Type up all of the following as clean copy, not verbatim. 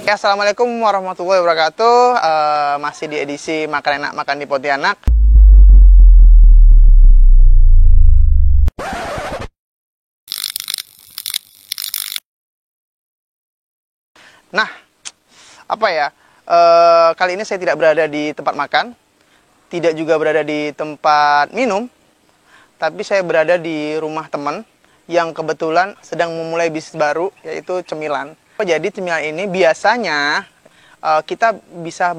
Ya, assalamualaikum warahmatullahi wabarakatuh. Masih di edisi Makan Enak Makan di Pontianak. Nah, apa ya? Kali ini saya tidak berada di tempat makan, tidak juga berada di tempat minum, tapi saya berada di rumah teman yang kebetulan sedang memulai bisnis baru, yaitu cemilan. Jadi cemilan ini biasanya kita bisa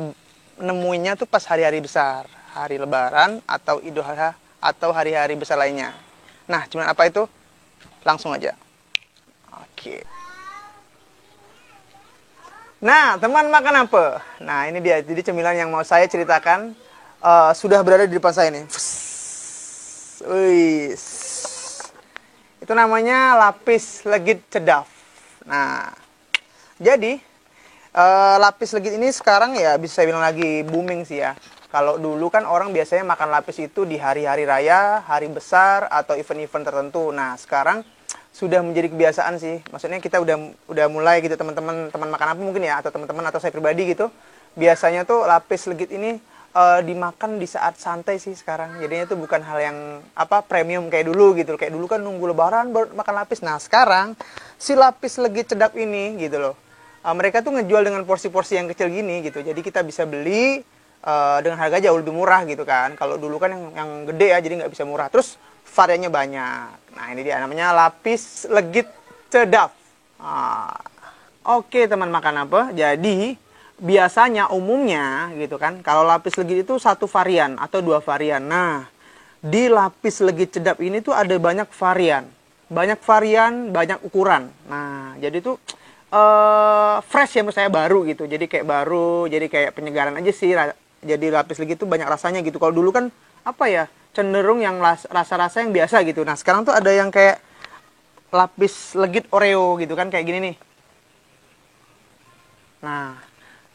nemuinya tuh pas hari-hari besar, hari Lebaran atau Idul Adha atau hari-hari besar lainnya. Nah, cemilan apa itu? Langsung aja. Oke. Nah, teman makan apa? Nah, ini dia. Jadi cemilan yang mau saya ceritakan sudah berada di depan saya nih. Wih. Itu namanya lapis legit cedaf. Nah, jadi lapis legit ini sekarang ya bisa saya bilang lagi booming sih ya. Kalau dulu kan orang biasanya makan lapis itu di hari-hari raya, hari besar atau event-event tertentu. Nah, sekarang sudah menjadi kebiasaan sih. Maksudnya kita udah mulai gitu teman-teman makan apa mungkin ya, atau teman-teman atau saya pribadi gitu. Biasanya tuh lapis legit ini dimakan di saat santai sih sekarang. Jadinya tuh bukan hal yang premium kayak dulu gitu. Kayak dulu kan nunggu lebaran baru makan lapis. Nah, sekarang si lapis legit cedap ini gitu loh. Mereka tuh ngejual dengan porsi-porsi yang kecil gini gitu. Jadi kita bisa beli dengan harga jauh lebih murah gitu kan. Kalau dulu kan yang gede ya, jadi nggak bisa murah. Terus variannya banyak. Nah, ini dia namanya lapis legit cedaf. Oke, teman makan apa? Jadi biasanya umumnya gitu kan, kalau lapis legit itu satu varian atau dua varian. Nah, di lapis legit cedap ini tuh ada banyak varian. Banyak varian, banyak ukuran. Nah, jadi tuh fresh ya menurut saya, baru gitu. Jadi kayak baru, jadi kayak penyegaran aja sih. Jadi lapis legit tuh banyak rasanya gitu. Kalau dulu kan apa ya, cenderung yang rasa-rasa yang biasa gitu. Nah, sekarang tuh ada yang kayak lapis legit Oreo gitu kan, kayak gini nih. Nah,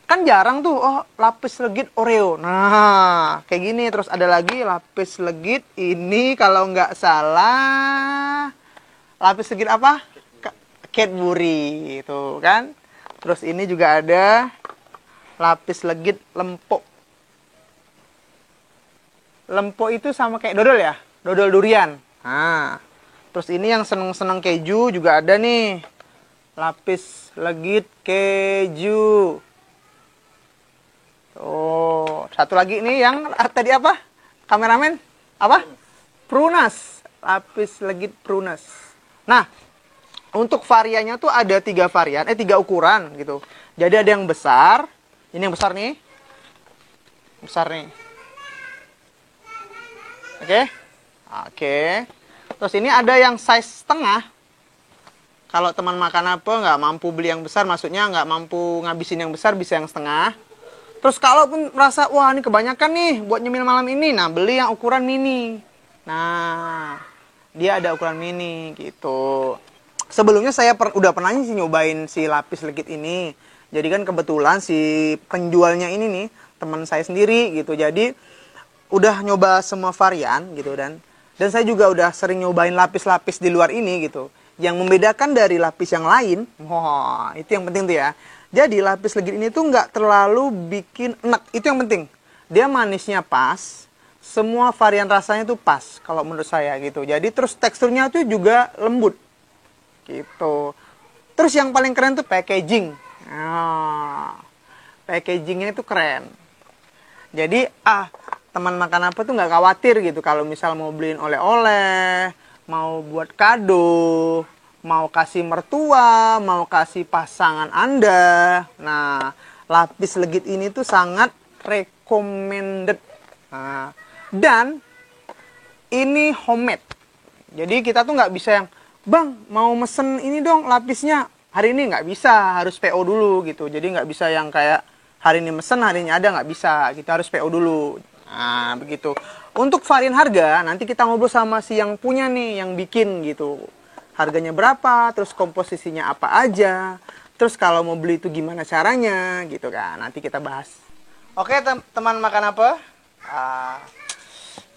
kan jarang tuh, lapis legit Oreo. Nah, kayak gini. Terus ada lagi lapis legit ini, kalau nggak salah, lapis legit apa? Cadbury, itu kan. Terus ini juga ada lapis legit lempok. Lempok itu sama kayak dodol ya? Dodol durian. Nah, terus ini yang seneng-seneng keju juga ada nih. Lapis legit keju. Oh, satu lagi nih yang tadi apa? Kameramen? Apa? Prunas. Lapis legit prunas. Nah, untuk variannya tuh ada 3 varian, 3 ukuran gitu. Jadi ada yang besar. Ini yang besar nih. Besar nih. Oke. Terus ini ada yang size setengah. Kalau teman makan apa nggak mampu beli yang besar, maksudnya nggak mampu ngabisin yang besar, bisa yang setengah. Terus kalaupun merasa, wah ini kebanyakan nih buat nyemil malam ini, nah beli yang ukuran mini. Nah, dia ada ukuran mini gitu. Sebelumnya saya udah pernah sih nyobain si lapis legit ini. Jadi kan kebetulan si penjualnya ini nih teman saya sendiri gitu. Jadi udah nyoba semua varian gitu, dan saya juga udah sering nyobain lapis-lapis di luar ini gitu. Yang membedakan dari lapis yang lain, itu yang penting tuh ya. Jadi lapis legit ini tuh nggak terlalu bikin enak, itu yang penting. Dia manisnya pas, semua varian rasanya tuh pas kalau menurut saya gitu. Jadi terus teksturnya tuh juga lembut gitu. Terus yang paling keren tuh packaging. Packagingnya itu keren. Jadi teman makan apa tuh nggak khawatir gitu kalau misal mau beliin oleh-oleh, mau buat kado, mau kasih mertua, mau kasih pasangan Anda. Nah, lapis legit ini tuh sangat recommended. Nah, dan ini homemade. Jadi kita tuh nggak bisa yang, bang mau mesen ini dong lapisnya hari ini, nggak bisa, harus PO dulu gitu. Jadi nggak bisa yang kayak hari ini mesen harinya ada, nggak bisa, kita harus PO dulu. Nah, begitu. Untuk varian harga nanti kita ngobrol sama si yang punya nih, yang bikin gitu. Harganya berapa, terus komposisinya apa aja, terus kalau mau beli itu gimana caranya gitu kan, nanti kita bahas. Oke, teman makan apa?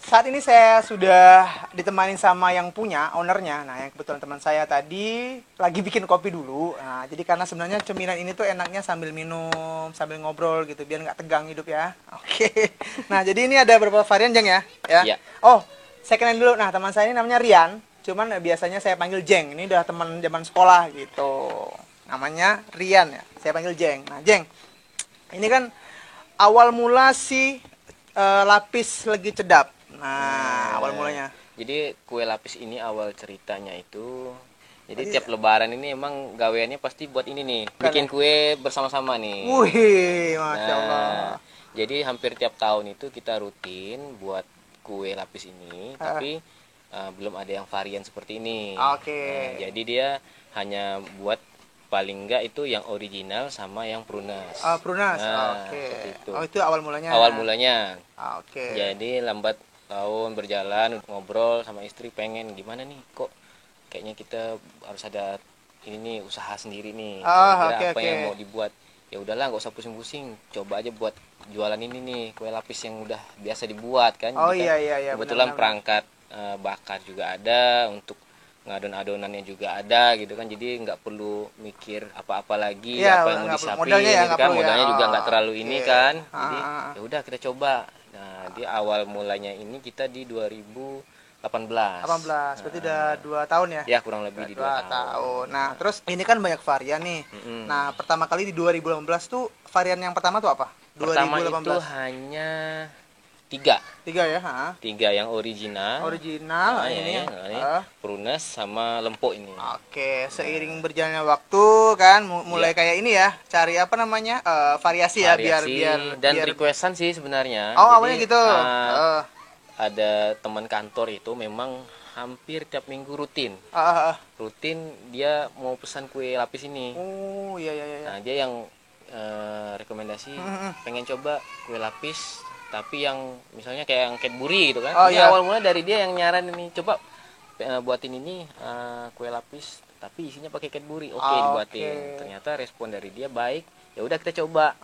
saat ini saya sudah ditemani sama yang punya, ownernya. Nah, yang kebetulan teman saya tadi lagi bikin kopi dulu. Nah, jadi karena sebenarnya cemilan ini tuh enaknya sambil minum, sambil ngobrol gitu, biar nggak tegang hidup ya. Oke. Nah, jadi ini ada beberapa varian, Jeng ya. Iya. Oh, saya kenalin dulu. Nah, teman saya ini namanya Rian. Cuman biasanya saya panggil Jeng. Ini udah teman zaman sekolah gitu. Namanya Rian ya. Saya panggil Jeng. Nah, Jeng, ini kan awal mula si lapis legi cedap. Nah, awal mulanya. Jadi kue lapis ini awal ceritanya itu, jadi tiap lebaran ini emang gaweannya pasti buat ini nih, bikin kue bersama-sama nih. Wih, Masya Allah. Jadi hampir tiap tahun itu kita rutin buat kue lapis ini, tapi belum ada yang varian seperti ini. Oke. Nah, jadi dia hanya buat paling enggak itu yang original sama yang prunes. Prunes. Nah, Oke. seperti itu. Oh, itu awal mulanya. Awal mulanya. Oke. Jadi lambat tahun berjalan, ngobrol sama istri, pengen gimana nih, kok kayaknya kita harus ada ini nih, usaha sendiri nih. Kira-kira apa yang mau dibuat. Ya udahlah, nggak usah pusing-pusing, coba aja buat jualan ini nih, kue lapis yang udah biasa dibuat kan. Oh iya iya, kebetulan benar-benar. perangkat bakar juga ada, untuk ngadon-adonannya juga ada gitu kan, jadi nggak perlu mikir apa-apa lagi, Iya, apa yang mau nggak perlu. disiapin Modalnya ya, gitu nggak kan, perlu ya. modalnya juga nggak terlalu Oke. ini kan, jadi ya udah kita coba. Nah, di awal mulanya ini kita di 2018. 18, berarti udah 2 tahun ya? Ya kurang lebih di 2 tahun. tahun. Nah, terus ini kan banyak varian nih. Mm-mm. Nah, pertama kali di 2018 tuh varian yang pertama tuh apa? Pertama itu 2018. hanya 3 3 ya, ha? 3 yang original. Original Nah, ini. ini prunes sama lempok ini. Oke, seiring berjalannya waktu kan mulai kayak ini ya, cari apa namanya? Variasi ya, biar dan requestan sih sebenarnya. Oh, Jadi, awalnya gitu. ada teman kantor itu memang hampir tiap minggu rutin dia mau pesan kue lapis ini. Oh iya iya iya. Nah, dia yang rekomendasi pengen coba kue lapis tapi yang misalnya kayak yang Cadbury gitu kan. Ini awal mula dari dia yang nyaran ini, coba buatin ini kue lapis tapi isinya pakai Cadbury. Oke, dibuatin. Ternyata respon dari dia baik. Ya udah kita coba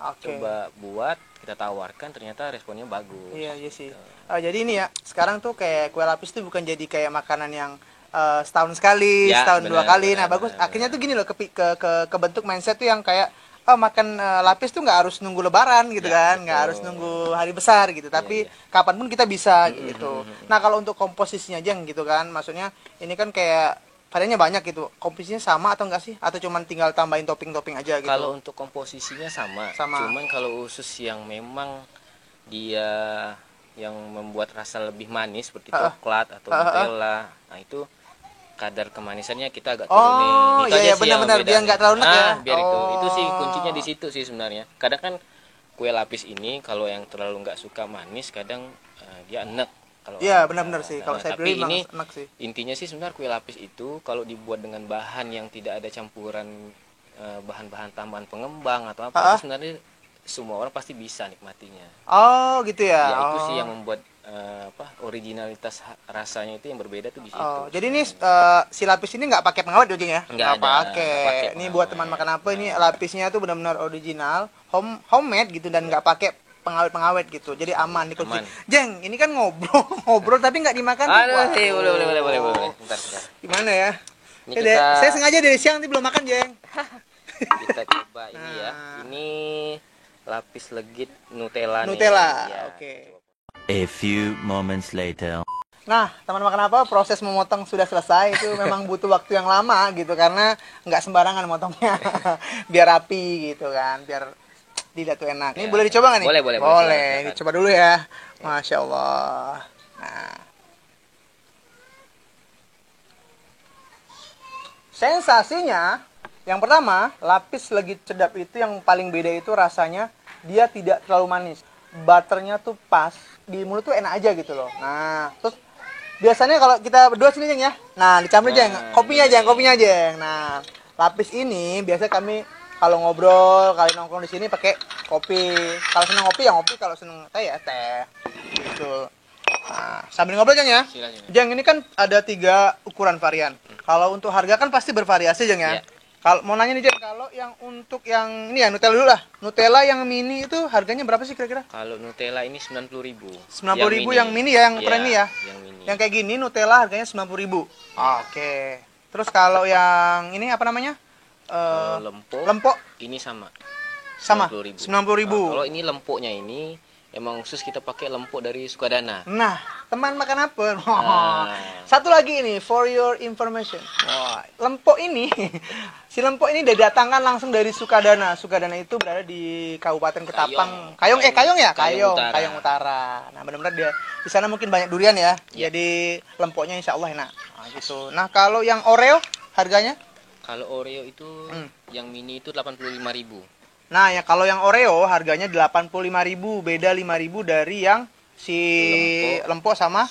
buat, kita tawarkan, ternyata responnya bagus. Iya sih. Jadi ini ya, sekarang tuh kayak kue lapis tuh bukan jadi kayak makanan yang setahun sekali, setahun 2 kali. Nah, bagus. Akhirnya tuh gini loh, kebentuk mindset tuh yang kayak makan lapis tuh nggak harus nunggu lebaran gitu kan, nggak harus nunggu hari besar gitu, tapi kapanpun kita bisa gitu. Nah, kalau untuk komposisinya aja gitu kan, maksudnya ini kan kayak variannya banyak gitu. Komposisinya sama atau enggak sih? Atau cuman tinggal tambahin topping-topping aja gitu? Kalau untuk komposisinya sama. Cuman kalau khusus yang memang dia yang membuat rasa lebih manis seperti coklat atau Nutella, nah itu kadar kemanisannya kita agak turunin. Oh iya benar-benar, biar nggak terlalu enak ya. Biar itu sih kuncinya di situ sih sebenarnya. Kadang kan kue lapis ini kalau yang terlalu nggak suka manis, kadang dia enek. Iya benar-benar sih. Kalau saya tapi pribadi ini enak sih. Intinya sih sebenarnya kue lapis itu kalau dibuat dengan bahan yang tidak ada campuran bahan-bahan tambahan pengembang atau apa, itu sebenarnya semua orang pasti bisa nikmatinya. Oh gitu ya. Ya itu sih yang membuat originalitas rasanya itu yang berbeda tuh di situ. Jadi ini si lapis ini nggak pakai pengawet dong ya? Nggak pakai. Ini buat teman makan apa, ini lapisnya tuh benar-benar original, homemade gitu, dan nggak pakai pengawet gitu, jadi aman dikonsumsi. Jeng, ini kan ngobrol tapi nggak dimakan. Aduh, boleh. Bentar. Gimana ya? Ini kita... Saya sengaja dari siang nanti belum makan, Jeng. Kita coba ini ya. Ini lapis legit Nutella. Ya. Oke. A few moments later. Nah, teman makan apa? Proses memotong sudah selesai. Itu memang butuh waktu yang lama gitu, karena nggak sembarangan motongnya. Biar rapi gitu kan, biar dilihat tuh enak. Ini boleh dicoba nggak nih? Boleh. Ini coba dulu ya. Masya Allah. Nah, sensasinya, yang pertama, lapis legit cedap itu yang paling beda itu rasanya dia tidak terlalu manis. Butternya tuh pas, di mulut tuh enak aja gitu loh. Nah, terus biasanya kalau kita berdua sini Jeng ya. Nah, dicampur Jeng. Kopinya Jeng. Nah, lapis ini biasa kami kalau ngobrol, kali nongkrong di sini pakai kopi. Kalau seneng ngopi ya ngopi, kalau seneng teh ya teh. Gitu. Nah, sambil ngobrol Jeng ya. Jeng, ini kan ada 3 ukuran varian. Kalau untuk harga kan pasti bervariasi Jeng ya. Kalau mau nanya nih Jen, kalau yang untuk yang ini ya Nutella dulu lah. Nutella yang mini itu harganya berapa sih kira-kira? Kalau Nutella ini 90.000. 90.000 yang mini ya, yang ukuran ini ya. Yang mini. Yang kayak gini Nutella harganya 90.000. Oke. Terus kalau yang ini apa namanya? Kalau Lempok ini sama. sama 90.000. 90.000. Kalau ini lempoknya ini emang khusus kita pakai lempok dari Sukadana. Nah, teman makan apa? Ah. Satu lagi ini for your information. Wah, lempok ini si lempok ini didatangkan langsung dari Sukadana. Sukadana itu berada di Kabupaten Ketapang. Kayong ya? Kayong Utara. Nah, benar-benar dia di sana mungkin banyak durian ya. Jadi lempoknya insya Allah enak. Nah, gitu. Nah, kalau yang Oreo harganya? Kalau Oreo itu yang mini itu 85.000. Nah, ya kalau yang Oreo harganya 85.000, beda 5.000 dari yang si lempok sama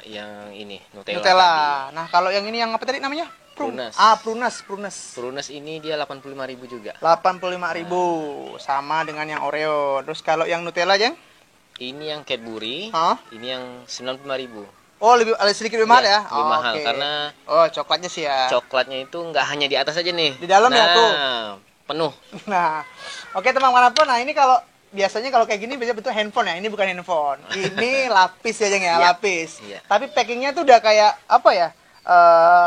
yang ini Nutella. Nutella. Nah, kalau yang ini yang apa tadi namanya? Prunes. Prunes ini dia 85.000 juga. 85.000 sama dengan yang Oreo. Terus kalau yang Nutella, Jeng? Ini yang Cadbury. Ini yang 95.000. Oh, lebih sedikit lebih mahal ya? Lebih mahal karena coklatnya sih ya. Coklatnya itu nggak hanya di atas aja nih. Di dalam ya tuh. Penuh. Nah, oke teman manapun. Nah, ini kalau biasanya kalau kayak gini biasanya betul handphone ya. Ini bukan handphone. Ini lapis ya, Jeng ya, lapis. Tapi packingnya tuh udah kayak apa ya?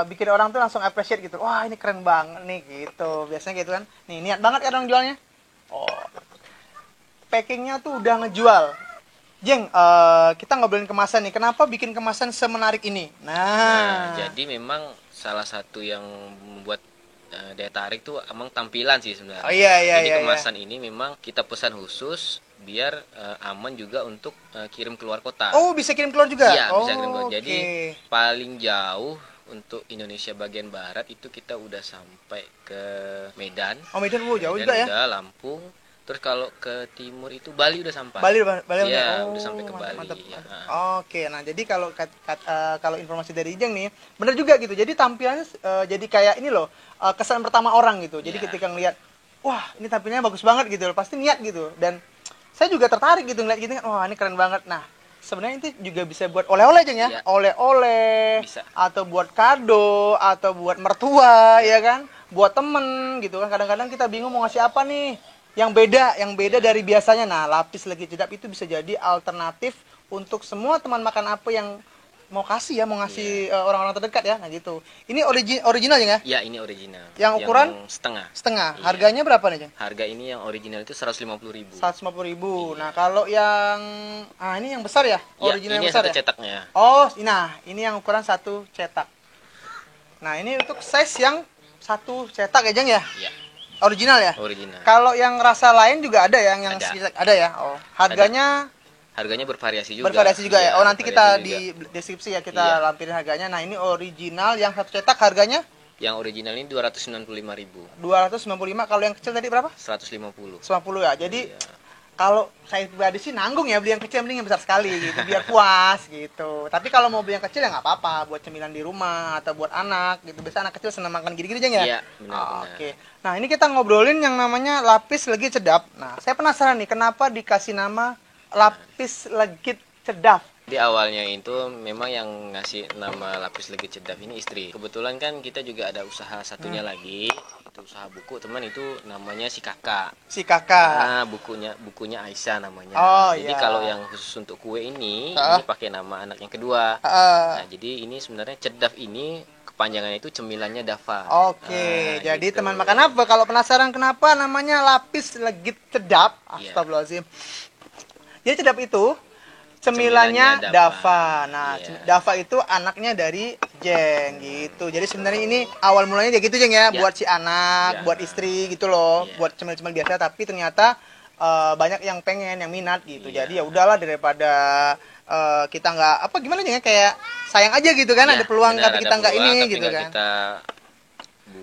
Bikin orang tuh langsung appreciate gitu. Wah, ini keren banget nih gitu. Biasanya gitu kan. Nih, niat banget kan orang jualnya. Packingnya tuh udah ngejual. Jeng, kita ngobrolin kemasan nih. Kenapa bikin kemasan semenarik ini? Nah, jadi memang salah satu yang membuat daya tarik tuh emang tampilan sih sebenarnya. Jadi kemasan ini memang kita pesan khusus biar aman juga untuk kirim keluar kota. Oh, bisa kirim keluar juga? Iya, bisa kirim keluar. Jadi paling jauh untuk Indonesia bagian barat itu kita udah sampai ke Medan. Oh, Medan jauh Medan juga ya? Udah, Lampung. Terus kalau ke timur itu Bali udah sampai. Bali ya, udah sampai ke Bali. Mantap. Ya. Oke, nah jadi kalau informasi dari Ijeng nih, bener juga gitu. Jadi tampilannya jadi kayak ini loh, kesan pertama orang gitu. Jadi ketika ngelihat, wah ini tampilannya bagus banget gitu, pasti niat gitu. Dan saya juga tertarik gitu ngeliat gitu kan, wah ini keren banget. Nah, sebenarnya itu juga bisa buat oleh-oleh Jeng ya, oleh-oleh, atau buat kado, atau buat mertua, ya kan, buat temen gitu kan. Kadang-kadang kita bingung mau ngasih apa nih. Yang beda dari biasanya. Nah, lapis legit jedap itu bisa jadi alternatif untuk semua teman makan apa yang mau kasih ya, mau ngasih orang-orang terdekat ya. Nah, gitu. Ini original ya? Iya, ini original. Yang ukuran setengah. Harganya berapa nih, Jeng? Harga ini yang original itu 150.000. 150.000. Nah, kalau yang ini yang besar ya? Original ini yang besar satu ya? cetaknya. Oh, nah, ini yang ukuran satu cetak. Nah, ini untuk size yang satu cetak ya, Jeng ya? Iya. Original ya? Original. Kalau yang rasa lain juga ada ya, yang ada ya. Oh, harganya bervariasi juga. Ya. Oh, nanti kita di deskripsi ya kita lampirin harganya. Nah, ini original yang satu cetak harganya? Yang original ini 295.000. 295. Kalau yang kecil tadi berapa? 150. 150 ya. Jadi kalau saya pribadi sih nanggung ya beli yang kecil, mending yang besar sekali gitu biar puas gitu. Tapi kalau mau beli yang kecil ya nggak apa-apa buat cemilan di rumah atau buat anak gitu. Biasa anak kecil senang makan gini-gini aja ya. Iya, benar. Oke. Nah, ini kita ngobrolin yang namanya lapis legit sedap. Nah, saya penasaran nih kenapa dikasih nama lapis legit sedap. Di awalnya itu memang yang ngasih nama lapis legit sedap ini istri. Kebetulan kan kita juga ada usaha satunya lagi. Itu usaha buku, teman itu namanya si kakak. Nah, bukunya Aisyah namanya. Jadi kalau yang khusus untuk kue ini pakai nama anak yang kedua. Nah, jadi ini sebenarnya cedaf ini kepanjangannya itu cemilannya Dava. Oke, jadi gitu. Teman makan apa? Kalau penasaran kenapa namanya lapis legit cedap? Astagfirullahaladzim. Jadi cedap itu cemilannya Dava. Nah, Dava itu anaknya dari Jeng gitu. Jadi sebenarnya ini awal mulanya dia gitu Jeng ya, buat si anak, buat istri gitu loh, buat cemil-cemil biasa. Tapi ternyata banyak yang pengen, yang minat gitu. Jadi ya udahlah daripada kita nggak gimana Jeng ya, kayak sayang aja gitu kan, ada peluang tapi kita nggak ini gitu kan. Kita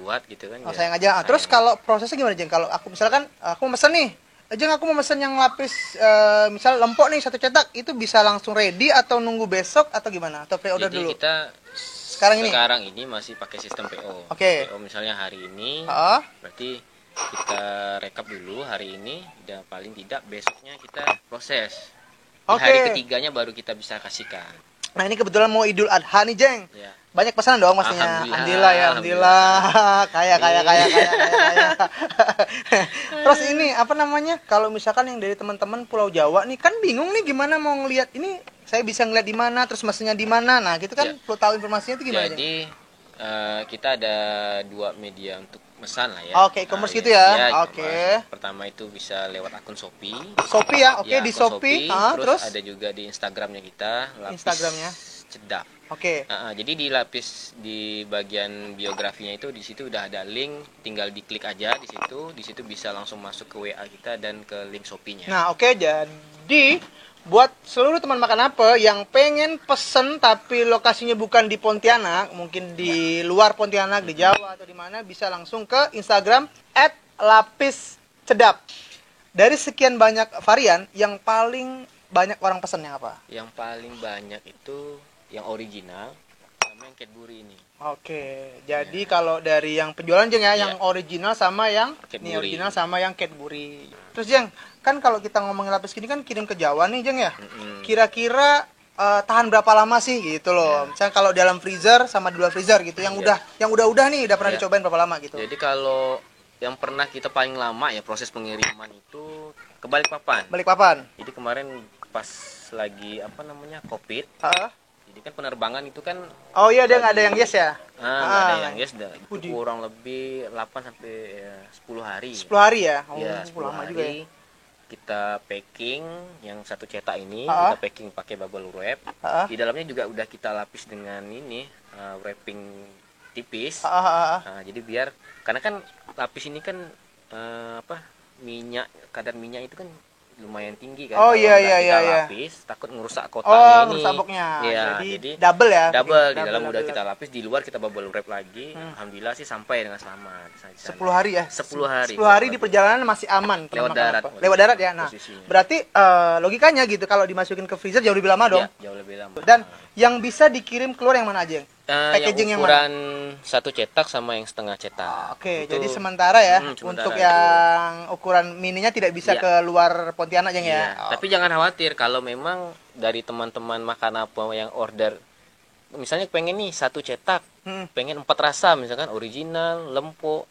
buat gitu kan. Sayang aja. Terus kalau prosesnya gimana Jeng? Kalau aku misalkan aku mesen nih. Jeng, aku mau mesen yang lapis, misal lempok nih satu cetak, itu bisa langsung ready atau nunggu besok atau gimana? Atau pre-order dulu? Jadi kita sekarang ini masih pakai sistem PO. PO misalnya hari ini, berarti kita rekap dulu hari ini, dan paling tidak besoknya kita proses. Di hari ketiganya baru kita bisa kasihkan. Nah ini kebetulan mau Idul Adha nih Jeng. Ya. Banyak pesanan dong pastinya. Alhamdulillah, Ya, alhamdulillah. Kaya. Terus ini apa namanya? Kalau misalkan yang dari teman-teman Pulau Jawa nih kan bingung nih gimana mau ngelihat ini, saya bisa ngeliat di mana, terus mesennya di mana. Nah, gitu kan Ya. perlu tahu informasinya itu gimana, Jeng? Jadi kita ada 2 media untuk mesan lah ya. Oke, e-commerce gitu ya? Oke. E-commerce. Pertama itu bisa lewat akun Shopee. Shopee ya, oke, Ya, di akun Shopee. Terus ada juga di Instagramnya kita, Lapis Instagramnya. Cedak. Oke. Jadi di lapis di bagian biografinya itu di situ udah ada link, tinggal diklik aja di situ. Di situ bisa langsung masuk ke WA kita dan ke link Shopee-nya. Nah, oke, jadi buat seluruh teman makan apa yang pengen pesen tapi lokasinya bukan di Pontianak, mungkin di luar Pontianak, di Jawa atau di mana, bisa langsung ke Instagram @lapiscedap. Dari sekian banyak varian, yang paling banyak orang pesen yang apa? Yang paling banyak itu yang original sama yang Cadbury ini. Oke, jadi kalau dari yang penjualan Jeng ya, yang Ya. original sama yang Cadbury. ini original sama yang Cadbury. Terus Jeng, kan kalau kita ngomongin lapis gini kan kirim ke Jawa nih Jeng ya. Kira-kira tahan berapa lama sih gitu loh? Misalnya kalau dalam freezer sama di luar freezer gitu, yang udah nih, udah pernah Ya. dicobain berapa lama gitu? Jadi kalau yang pernah kita paling lama ya proses pengiriman itu ke Balikpapan. Balikpapan. Jadi kemarin pas lagi apa namanya COVID, Ah. jadi kan penerbangan itu kan Oh iya, dia nggak ada yang yes ya? nggak ada yang yes, itu Widih. kurang lebih 8 sampai 10 hari. 10 hari ya? Oh, Ya, 10 lama hari juga ya. kita packing yang satu cetak ini, Ah. kita packing pakai bubble wrap. Ah. Di dalamnya juga udah kita lapis dengan ini wrapping tipis. Ah. Nah, jadi biar karena kan lapis ini kan kadar minyak itu kan lumayan tinggi kan. Oh, Kalau iya, nggak iya, kita iya. lapis takut ngerusak Oh, kotaknya ini. ngerusak boxnya. Iya, Jadi double ya? double di dalam Double, udah double. kita lapis, di luar kita bubble wrap lagi. Alhamdulillah sih sampai dengan selamat. 10 hari ya? 10 hari. 10 hari di perjalanan masih aman. Lewat makan darat. apa. Lewat darat ya? Nah, Posisinya. berarti logikanya gitu, kalau dimasukin ke freezer jauh lebih lama dong? Ya, jauh lebih lama. Dan yang bisa dikirim keluar yang mana aja? Packaging yang yang ukuran satu cetak sama yang setengah cetak. Oke, Itu- jadi sementara ya, sementara untuk itu. yang ukuran mininya tidak bisa Iya. ke luar Pontianak Jeng Iya, ya? Oh. tapi jangan khawatir kalau memang dari teman-teman makan apa yang order, misalnya pengen nih satu cetak, pengen 4 rasa, misalkan original, lempo,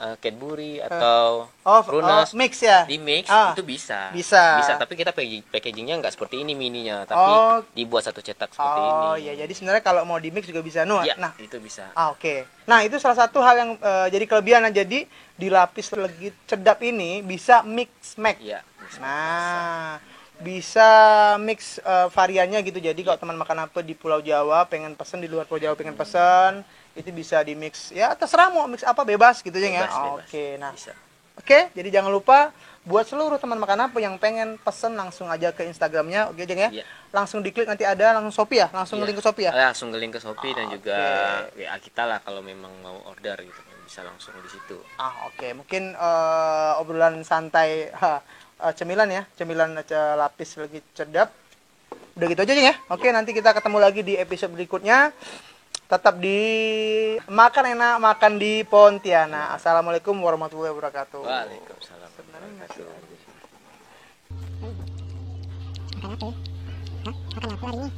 Cadbury atau Runas, Mix ya? di mix Ah, itu bisa. bisa. Tapi kita packagingnya nggak seperti ini mininya, tapi Oh. dibuat satu cetak seperti Oh ini. iya, jadi sebenarnya kalau mau di mix juga bisa. Iya, Nah, itu bisa. oke. Nah, itu salah satu hal yang jadi kelebihan. Nah, jadi di lapis legit cedap ini bisa mix max. Iya. Nah, bisa mix variannya gitu. Jadi kalau teman makan apa di Pulau Jawa pengen pesen, di luar Pulau Jawa pengen pesen, itu bisa di mix. Ya, terserah mau mix apa, bebas gitu Jeng ya. Bebas. Oke, nah. Bisa. Oke, jadi jangan lupa buat seluruh teman makan apa yang pengen pesen langsung aja ke Instagramnya, oke Jeng ya. Iya. Langsung diklik nanti ada langsung Shopee ya, langsung Iya. link ke Shopee ya. Langsung ke link ke Shopee dan juga WA kita lah kalau memang mau order gitu. Bisa langsung di situ. Oke. Mungkin obrolan santai cemilan ya, cemilan lapis lagi cedap. Udah gitu aja Jeng ya. Oke, nanti kita ketemu lagi di episode berikutnya. Tetap di Makan Enak, Makan di Pontianak. Assalamualaikum warahmatullahi wabarakatuh. Waalaikumsalam. Sebenarnya masih ada sih. Makan apa hari ini?